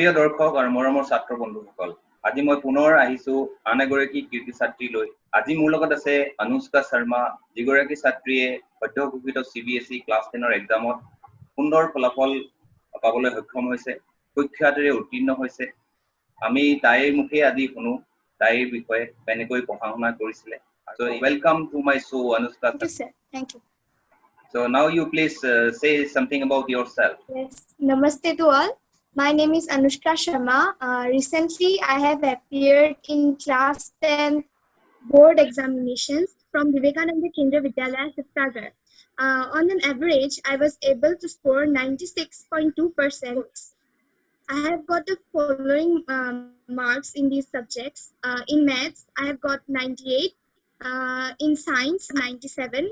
প্ৰিয় দৰ্শক আৰু মৰমৰ ছাত্ৰ বন্ধুসকল, আজি মই পুনৰ আহিছো আন এগৰাকী কীৰ্তি ছাত্ৰী লৈ। আজি মোৰ লগত আছে অনুষ্কা শৰ্মা, যিগৰাকী ছাত্ৰীয়ে সদ্য ঘোষিত CBSE ক্লাছ 10 এক্সামত সুন্দৰ ফলাফল পাবলৈ সক্ষম হৈছে, সুখ্যাতিৰে উত্তীৰ্ণ হৈছে। আমি তাইৰ মুখে আজি শুনো তাইৰ বিষয়ে কেনেকৈ পঢ়া শুনা কৰিছিলে। So welcome to my show, Anushka. Thank you, sir. Thank you. So now you please say something about yourself. Yes. Namaste to all. My name is Anushka Sharma. Recently, I have appeared in class 10 board examinations from Vivekananda Kendriya Vidyalaya, Siftagar. On an average, I was able to score 96.2%. I have got the following marks in these subjects. In maths, I have got 98. In science, 97.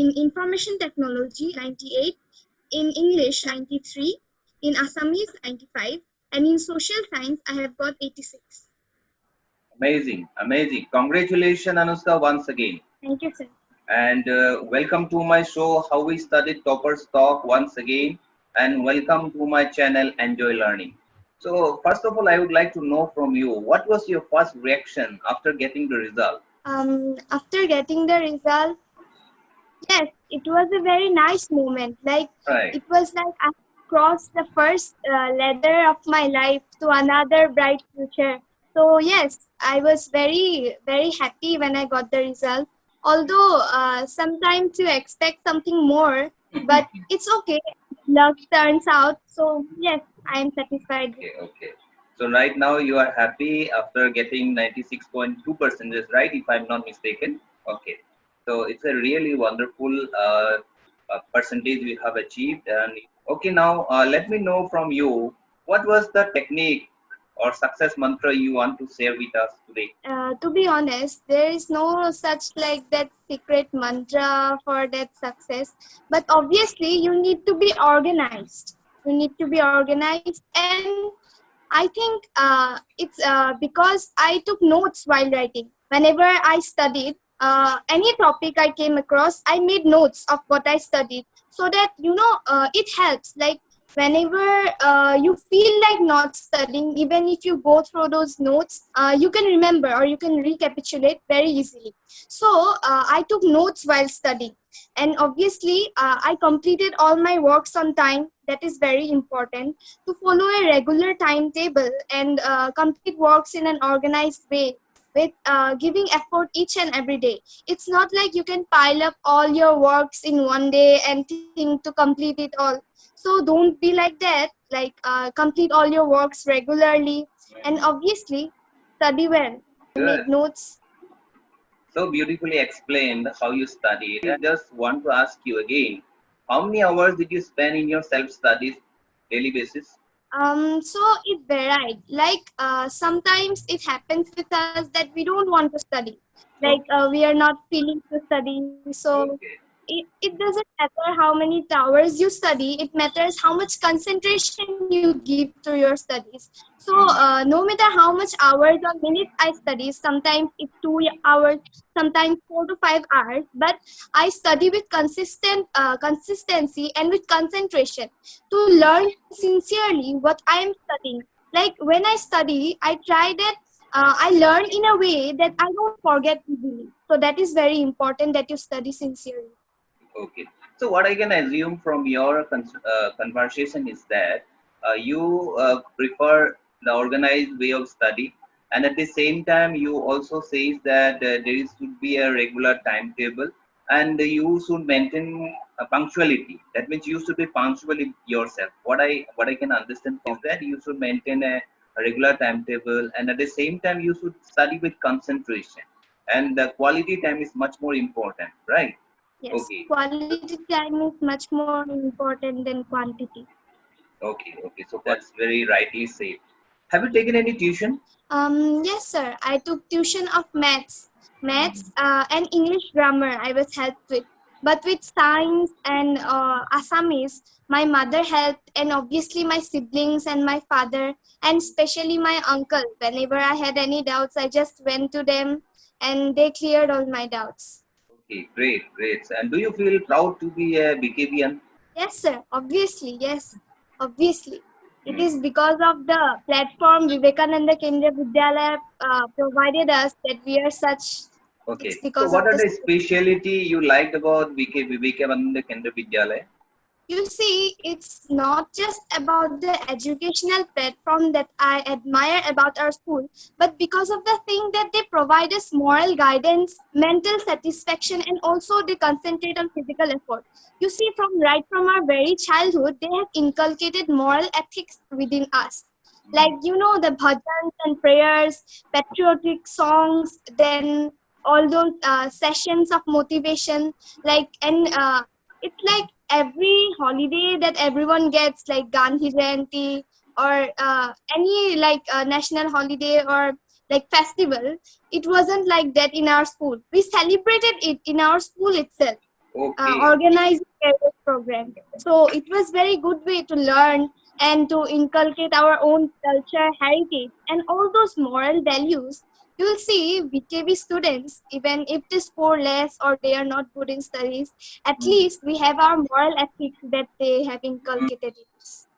In information technology, 98. In English, 93. In Assamese, 95. And in social science, I have got 86. Amazing, amazing. Congratulations, Anushka, once again. Thank you, sir. And welcome to my show, How We Studied Toppers Talk, once again. And welcome to my channel, Enjoy Learning. So, first of all, I would like to know from you, what was your first reaction after getting the result? After getting the result, yes, it was a very nice moment. Like, Right. it was like I crossed the first ladder of my life to another bright future. So yes, I was very, very happy when I got the result. Although sometimes you expect something more, but it's okay. Luck turns out. So yes, I am satisfied. Okay. So right now you are happy after getting 96.2%, right? If I'm not mistaken. Okay. So it's a really wonderful percentage we have achieved. And okay, now let me know from you, what was the technique or success mantra you want to share with us today? To be honest, there is no such like that secret mantra for that success. But obviously, you need to be organized. You need to be organized, and I think it's because I took notes while writing. Whenever I studied any topic I came across, I made notes of what I studied, so that it helps. Like whenever you feel like not studying, even if you go through those notes, you can remember or you can recapitulate very easily. So I took notes while studying, and obviously I completed all my works on time. That is very important, to follow a regular timetable and complete works in an organized way, with giving effort each and every day. It's not like you can pile up all your works in one day and think to complete it all. So don't be like that. Like complete all your works regularly, and obviously study well. Make notes. So beautifully explained how you studied. I just want to ask you again, how many hours did you spend in your self-studies daily basis? So it varied. Like sometimes it happens with us that we don't want to study. Like we are not feeling to study. So it doesn't matter how many hours you study. It matters how much concentration you give to your studies. So no matter how much hours or minutes I study, sometimes it's 2 hours, sometimes 4 to 5 hours. But I study with consistency and with concentration to learn sincerely what I am studying. Like when I study, I try that I learn in a way that I don't forget easily. So that is very important, that you study sincerely. Okay. So what I can assume from your conversation is that you prefer the organized way of study, and at the same time you also says that there should be a regular timetable, and you should maintain a punctuality. That means you should be punctual yourself. What I can understand is that you should maintain a regular timetable, and at the same time you should study with concentration, and the quality time is much more important, right? Yes, okay. Quality time is much more important than quantity. Okay. So that's very rightly said. Have you taken any tuition? Yes, sir. I took tuition of maths and English grammar. I was helped with, but with science and Assamese, my mother helped, and obviously my siblings and my father, and especially my uncle. Whenever I had any doubts, I just went to them, and they cleared all my doubts. Okay, great. And do you feel proud to be a BKBian? Yes, sir. Obviously, yes. Obviously. It is because of the platform Vivekananda Kendriya Vidyalaya provided us that we are such. It's Okay. So, because what of are the. the speciality you liked about Vivekananda Kendra Vidyalaya? You see, it's not just about the educational platform that I admire about our school, but because of the thing that they provide us moral guidance, mental satisfaction, and also they concentrate on physical effort. You see, from our very childhood, they have inculcated moral ethics within us. Like, the bhajans and prayers, patriotic songs, then all those sessions of motivation, it's like every holiday that everyone gets, like Gandhi Jayanti or any national holiday or like festival, it wasn't like that in our school. We celebrated it in our school itself, Okay. organizing various programs. So it was very good way to learn and to inculcate our own culture, heritage, and all those moral values. You will see VKB students, even if they score less or they are not good in studies, at least we have our moral ethics that they have inculcated in us.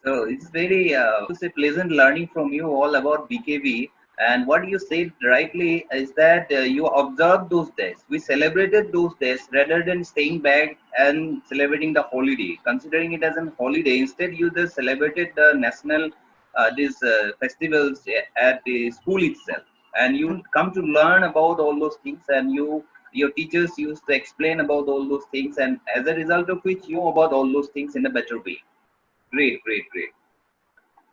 So it's very to say pleasant learning from you all about BKV. And what you said rightly is that you observed those days. We celebrated those days rather than staying back and celebrating the holiday, considering it as an holiday. Instead, you just celebrated the national these festivals at the school itself, and you come to learn about all those things. And your teachers used to explain about all those things, and as a result of which you know about all those things in a better way. Great, great, great.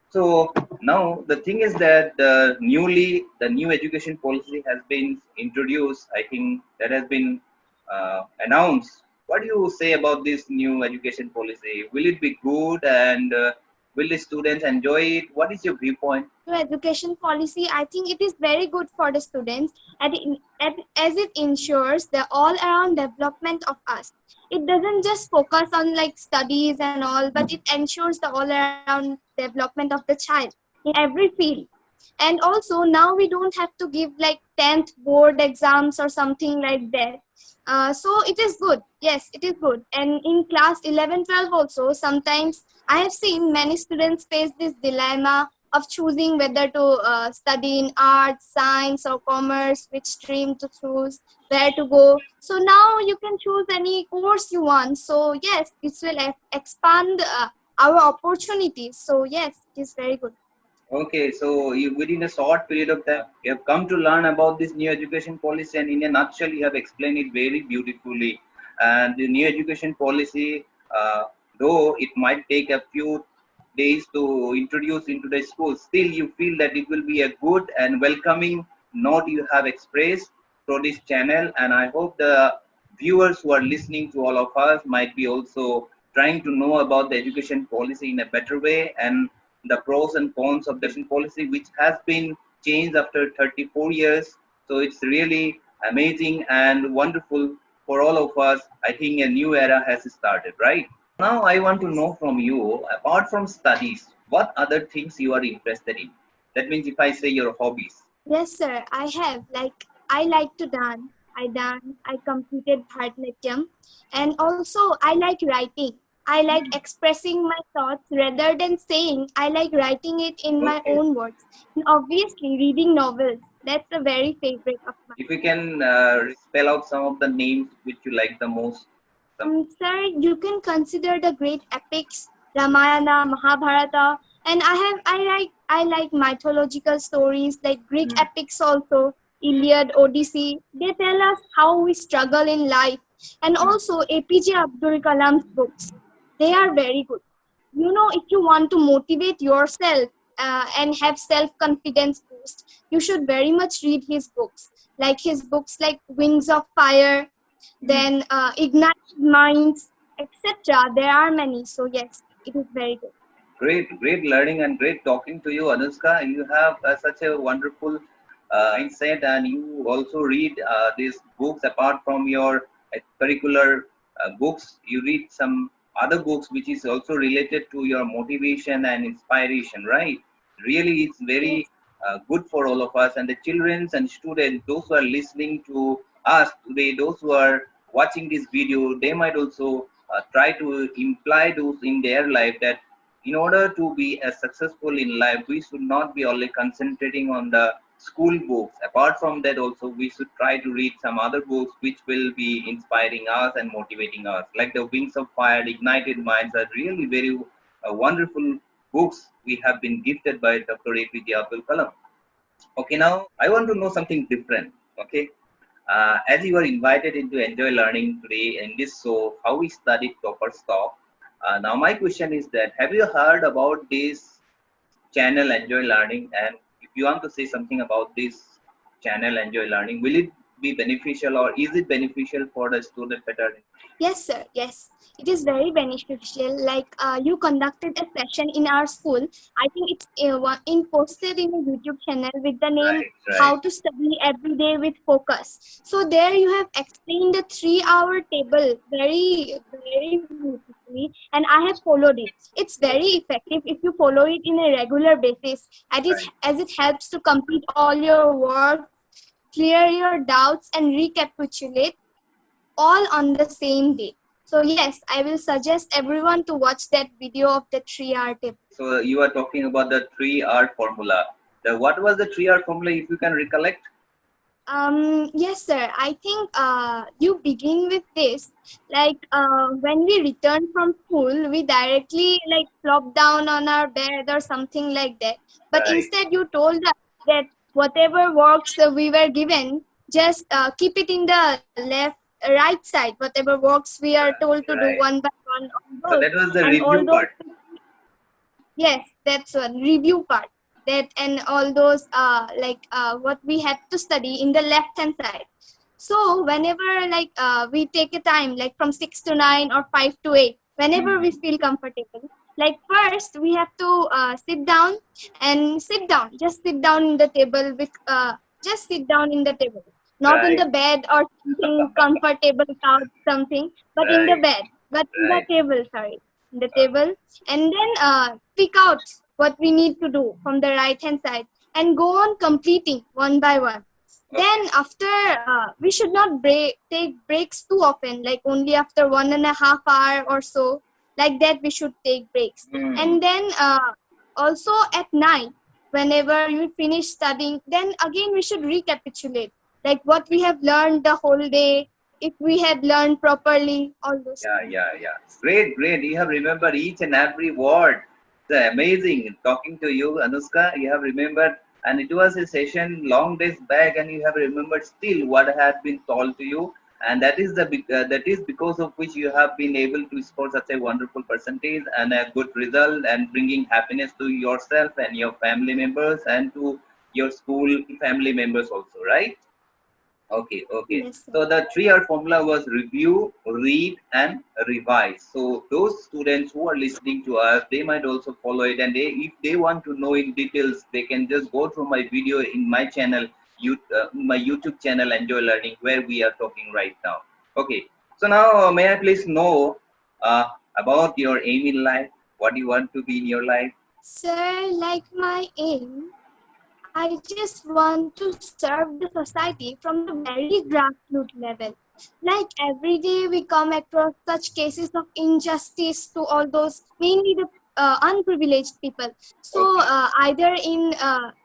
So now the thing is that the new education policy has been introduced. I think that has been announced. What do you say about this new education policy? Will it be good, and will the students enjoy it? What is your viewpoint? To education policy, I think it is very good for the students as it ensures the all-around development of us. It doesn't just focus on like studies and all, but it ensures the all-around development of the child in every field. And also now we don't have to give like 10th board exams or something like that. So it is good. Yes, it is good. And in class 11, 12 also, sometimes I have seen many students face this dilemma of choosing whether to study in arts, science, or commerce, which stream to choose, where to go. So now you can choose any course you want. So yes, this will expand our opportunities. So yes, it is very good. Okay, so you, within a short period of time, you have come to learn about this new education policy, and in a nutshell, you have explained it very beautifully. And the new education policy, though it might take a few days to introduce into the school, still you feel that it will be a good and welcoming note you have expressed through this channel. And I hope the viewers who are listening to all of us might be also trying to know about the education policy in a better way, and the pros and cons of the education policy, which has been changed after 34 years. So it's really amazing and wonderful for all of us. I think a new era has started, right? Now I want to know from you, apart from studies, what other things you are interested in? That means if I say your hobbies. Yes, sir. I have. Like, I like to dance. I dance. I completed Bharatanatyam. And also, I like writing. I like expressing my thoughts rather than saying. I like writing it in my Okay. own words. And obviously, reading novels. That's a very favorite of mine. If you can spell out some of the names which you like the most. Sir, you can consider the great epics, Ramayana, Mahabharata, and I like mythological stories like Greek epics also, Iliad, Odyssey. They tell us how we struggle in life, and also APJ Abdul Kalam's books. They are very good. If you want to motivate yourself and have self-confidence boost, you should very much read his books. Like his books like Wings of Fire, then Ignite Minds, etc. There are many. So yes, it is very good. Great, great learning and great talking to you, Anushka. You have such a wonderful mindset, and you also read these books apart from your curricular books. You read some other books which is also related to your motivation and inspiration, right? Really, it's Yes. very good for all of us, and the children and students, those who are listening to us today, those who are watching this video, they might also try to imply those in their life, that in order to be as successful in life, we should not be only concentrating on the school books. Apart from that, also we should try to read some other books which will be inspiring us and motivating us. Like the Wings of Fire, Ignited Minds are really very wonderful books we have been gifted by Dr. APJ Abdul Kalam. Okay, now I want to know something different. Okay, as you are invited into Enjoy Learning today in this show, how we studied Topper's Talk. Now my question is that have you heard about this channel Enjoy Learning? And if you want to say something about this channel Enjoy Learning, will it be beneficial or is it beneficial for the student fraternity? Yes, sir. Yes, it is very beneficial. Like you conducted a session in our school. I think it's posted in a YouTube channel with the name Right, right, "How to Study Every Day with Focus." So there you have explained the 3-hour table very beautifully, and I have followed it. It's very effective if you follow it in a regular basis, right. as it helps to complete all your work, clear your doubts, and recapitulate all on the same day. So yes, I will suggest everyone to watch that video of the 3-hour tip. So you are talking about the 3R formula. What was the 3R formula if you can recollect? Yes, sir. I think you begin with this. Like when we return from school, we directly like flop down on our bed or something like that. But Right, instead, you told us that whatever works we were given, just keep it in the right side. Whatever works we are told to do right. one by one on So those, that was the and all review those. part. Yes, that's one review part. That and all those what we have to study in the left hand side. So whenever we take a time like from 6 to 9 or 5 to 8, whenever we feel comfortable. Like first we have to sit down and sit down. Just sit down in the table with just sit down in the table, not in Right, the bed or something comfortable couch something, but in the right, bed, but in the right. table. Sorry, in the Uh, table, and then pick out what we need to do from the right hand side and go on completing one by one. Then okay. after we should not take breaks too often, like only after 1.5 hour or so, like that we should take breaks. Hmm. And then also at night, whenever you finish studying, then again we should recapitulate like what we have learned the whole day, if we had learned properly, all those Yeah, things. yeah, yeah. Great, great. You have remembered each and every word. It's amazing talking to you, Anushka. You have remembered, and it was a session long days back, and you have remembered still what had been told to you, and that is because of which you have been able to score such a wonderful percentage and a good result, and bringing happiness to yourself and your family members and to your school family members also, right? Okay, okay. Yes, sir. So the 3R formula was review, read, and revise. So those students who are listening to us, they might also follow it. And if they want to know in details, they can just go through my video in my channel, my YouTube channel, Enjoy Learning, where we are talking right now. Okay. So now, may I please know about your aim in life? What you want to be in your life? Sir, like my aim, I just want to serve the society from the very grassroots level. Like every day we come across such cases of injustice to all those, mainly the unprivileged people. So Okay. either in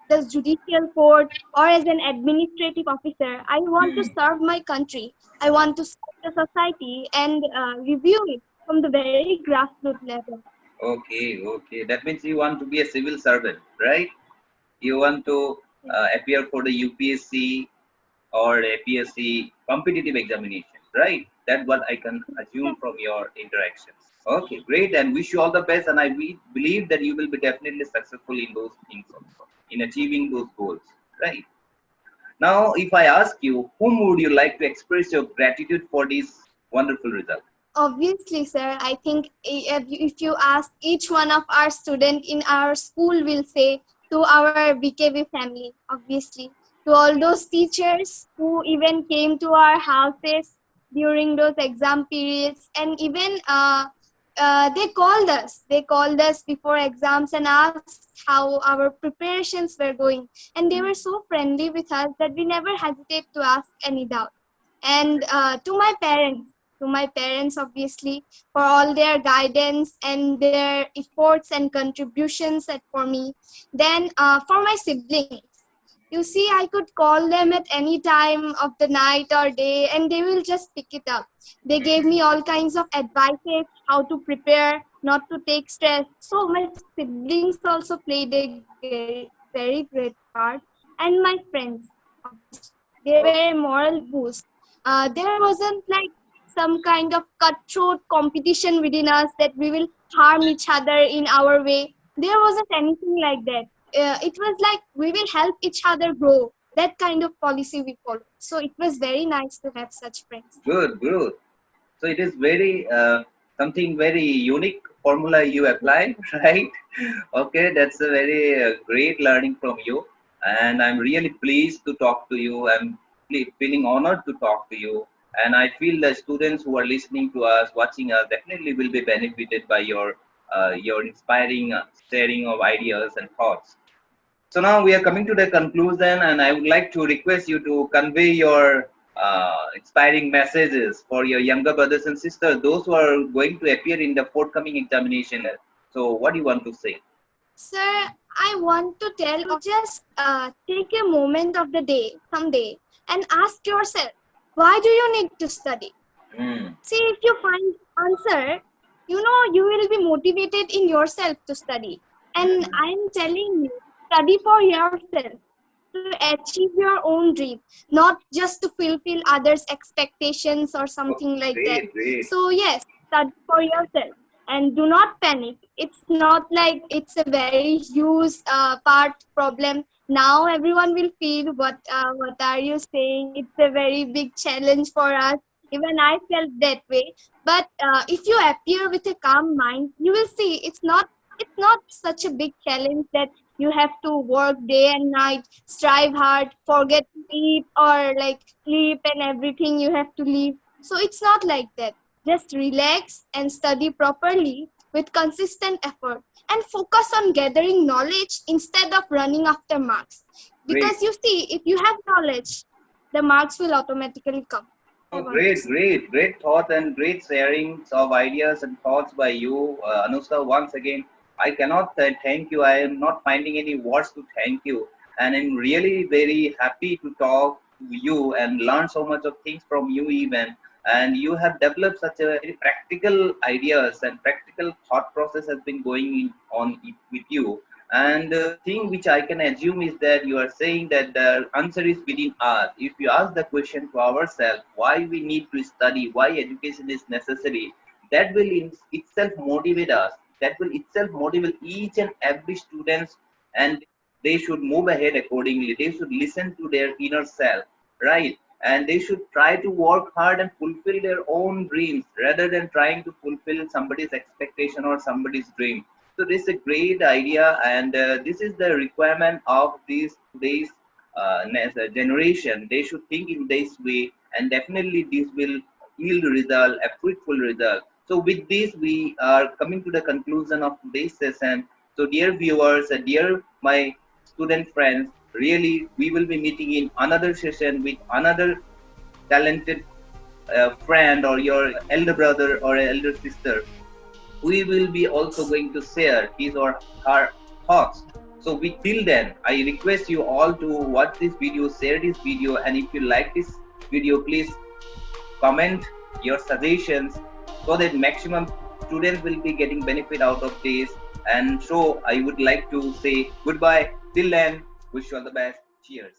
the judicial court or as an administrative officer, I want to Hmm. serve my country. I want to serve the society and review it from the very grassroots level. Okay, okay. That means you want to be a civil servant, right? You want to Yes. appear for the UPSC or APSC competitive examination, right? That's what I can assume from your interactions. Okay, great, and wish you all the best. And believe that you will be definitely successful in those things also, in achieving those goals, right? Now, if I ask you, whom would you like to express your gratitude for this wonderful result? Obviously, sir, I think if you ask each one of our student in our school will say to our BKB family, obviously, to all those teachers who even came to our houses during those exam periods, and even they called us. They called us before exams and asked how our preparations were going, and they were so friendly with us that we never hesitate to ask any doubt. And to my parents, to my parents, obviously, for all their guidance and their efforts and contributions for me. Then for my siblings, you see, I could call them at any time of the night or day, and they will just pick it up. They gave me all kinds of advices, how to prepare, not to take stress. So my siblings also played a very great part, and my friends, they were a moral boost. There wasn't like some kind of cutthroat competition within us that we will harm each other in our way. There wasn't anything like that. It was like we will help each other grow. That kind of policy we follow. So it was very nice to have such friends. Good, good. So it is very something very unique formula you apply, right? Okay, that's a very great learning from you, and I'm really pleased to talk to you. I'm feeling honored to talk to you, and I feel the students who are listening to us, watching us, definitely will be benefited by your inspiring sharing of ideas and thoughts. So now we are coming to the conclusion, and I would like to request you to convey your inspiring messages for your younger brothers and sisters, those who are going to appear in the forthcoming examination. So, what do you want to say? Sir, I want to tell, just take a moment of the day, someday, and ask yourself, why do you need to study? See, if you find answer, you will be motivated in yourself to study. And I'm telling you, study for yourself, to achieve your own dream, not just to fulfill others' expectations or something like that. Great. So yes, study for yourself and do not panic. It's not like it's a very huge part problem. Now everyone will feel what are you saying? It's a very big challenge for us. Even I felt that way. But if you appear with a calm mind, you will see it's not such a big challenge that you have to work day and night, strive hard, forget to eat or like sleep and everything you have to leave. So it's not like that. Just relax and study properly with consistent effort and focus on gathering knowledge instead of running after marks. Because you see, if you have knowledge, the marks will automatically come. Oh, great thought and great sharings of ideas and thoughts by you, Anushka. Once again, I cannot thank you. I am not finding any words to thank you, and I'm really very happy to talk to you and learn so much of things from you even. And you have developed such a very practical ideas and practical thought process has been going on with you. And the thing which I can assume is that you are saying that the answer is within us. If you ask the question to ourselves, why we need to study, why education is necessary, that will in itself motivate us. That will itself motivate each and every student, and they should move ahead accordingly. They should listen to their inner self, right? And they should try to work hard and fulfill their own dreams rather than trying to fulfill somebody's expectation or somebody's dream. So this is a great idea, and this is the requirement of this today's generation. They should think in this way, and definitely this will yield result, a fruitful result. So with this, we are coming to the conclusion of today's session. So dear viewers, dear my student friends, really we will be meeting in another session with another talented friend or your elder brother or elder sister. We will be also going to share his or her thoughts. So till then, I request you all to watch this video, share this video, and if you like this video, please comment your suggestions so that maximum students will be getting benefit out of this. And so I would like to say goodbye. Till then, wish you all the best. Cheers.